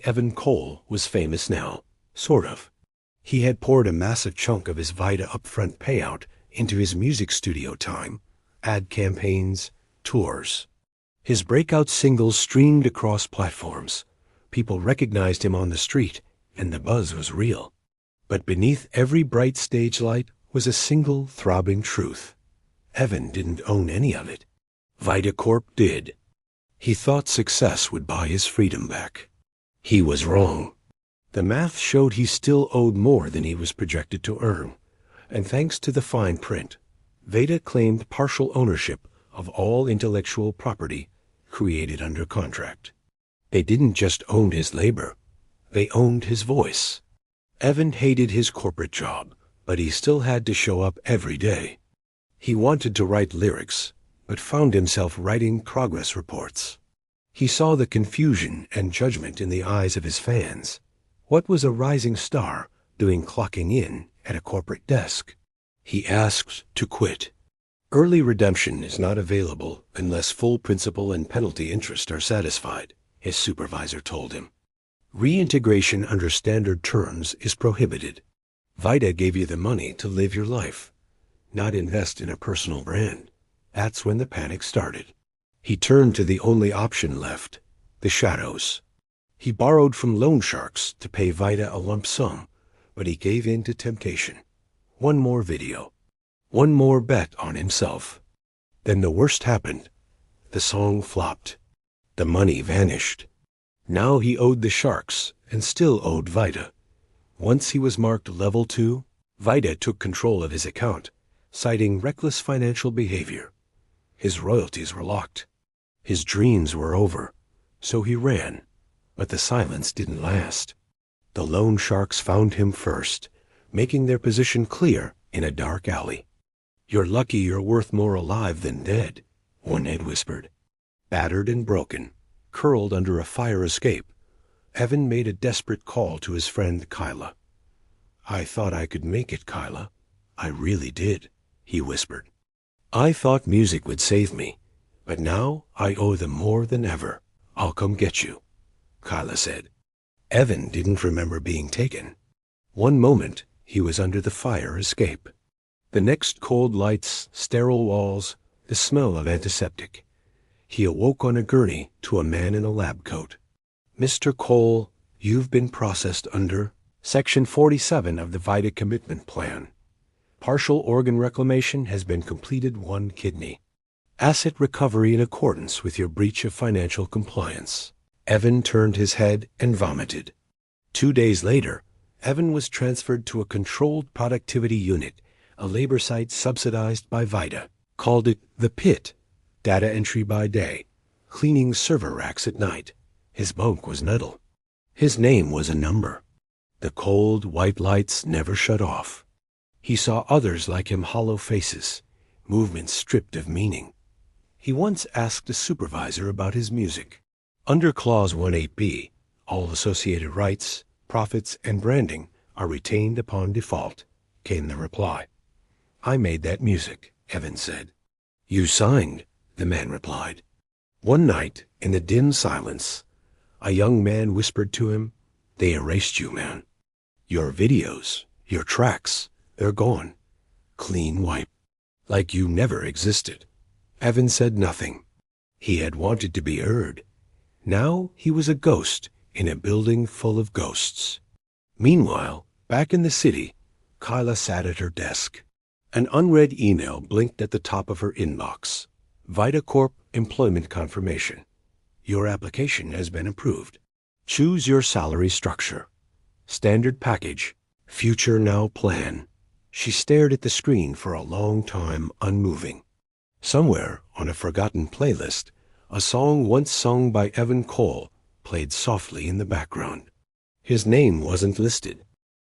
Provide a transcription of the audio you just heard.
Evan Cole was famous now, sort of. He had poured a massive chunk of his Vita upfront payout into his music studio time, ad campaigns, tours. His breakout singles streamed across platforms. People recognized him on the street, and the buzz was real. But beneath every bright stage light was a single throbbing truth. Evan didn't own any of it. Vita Corp did. He thought success would buy his freedom back. He was wrong. The math showed he still owed more than he was projected to earn, and thanks to the fine print, Vita claimed partial ownership of all intellectual property created under contract. They didn't just own his labor, they owned his voice. Evan hated his corporate job, but he still had to show up every day. He wanted to write lyrics, but found himself writing progress reports. He saw the confusion and judgment in the eyes of his fans. What was a rising star doing clocking in at a corporate desk? He asked to quit. Early redemption is not available unless full principal and penalty interest are satisfied, his supervisor told him. Reintegration under standard terms is prohibited. Vita gave you the money to live your life, not invest in a personal brand. That's when the panic started. He turned to the only option left, the shadows. He borrowed from loan sharks to pay Vita a lump sum, but he gave in to temptation. One more video. One more bet on himself. Then the worst happened. The song flopped. The money vanished. Now he owed the sharks and still owed Vita. Once he was marked level 2, Vita took control of his account, citing reckless financial behavior. His royalties were locked. His dreams were over, so he ran. But the silence didn't last. The loan sharks found him first, making their position clear in a dark alley. "You're lucky you're worth more alive than dead," one had whispered. Battered and broken, curled under a fire escape, Evan made a desperate call to his friend Kyla. "I thought I could make it, Kyla. I really did," he whispered. "I thought music would save me, but now I owe them more than ever. I'll come get you," Kyla said. Evan didn't remember being taken. One moment, he was under the fire escape. The next, cold lights, sterile walls, the smell of antiseptic. He awoke on a gurney to a man in a lab coat. "Mr. Cole, you've been processed under Section 47 of the Vita Commitment Plan. Partial organ reclamation has been completed 1 kidney. Asset recovery in accordance with your breach of financial compliance." Evan turned his head and vomited. 2 days later, Evan was transferred to a controlled productivity unit, a labor site subsidized by Vita. Called it the Pit. Data entry by day, cleaning server racks at night. His bunk was metal. His name was a number. The cold, white lights never shut off. He saw others like him, hollow faces, movements stripped of meaning. He once asked a supervisor about his music. "Under Clause 18B, all associated rights, profits, and branding are retained upon default," came the reply. "I made that music," Evan said. "You signed," the man replied. One night, in the dim silence, a young man whispered to him, "They erased you, man. Your videos, your tracks, they're gone. Clean wipe. Like you never existed." Evan said nothing. He had wanted to be heard. Now he was a ghost in a building full of ghosts. Meanwhile, back in the city, Kyla sat at her desk. An unread email blinked at the top of her inbox. "Vita Corp employment confirmation. Your application has been approved. Choose your salary structure. Standard package. Future now plan." She stared at the screen for a long time, unmoving. Somewhere on a forgotten playlist, a song once sung by Evan Cole played softly in the background. His name wasn't listed,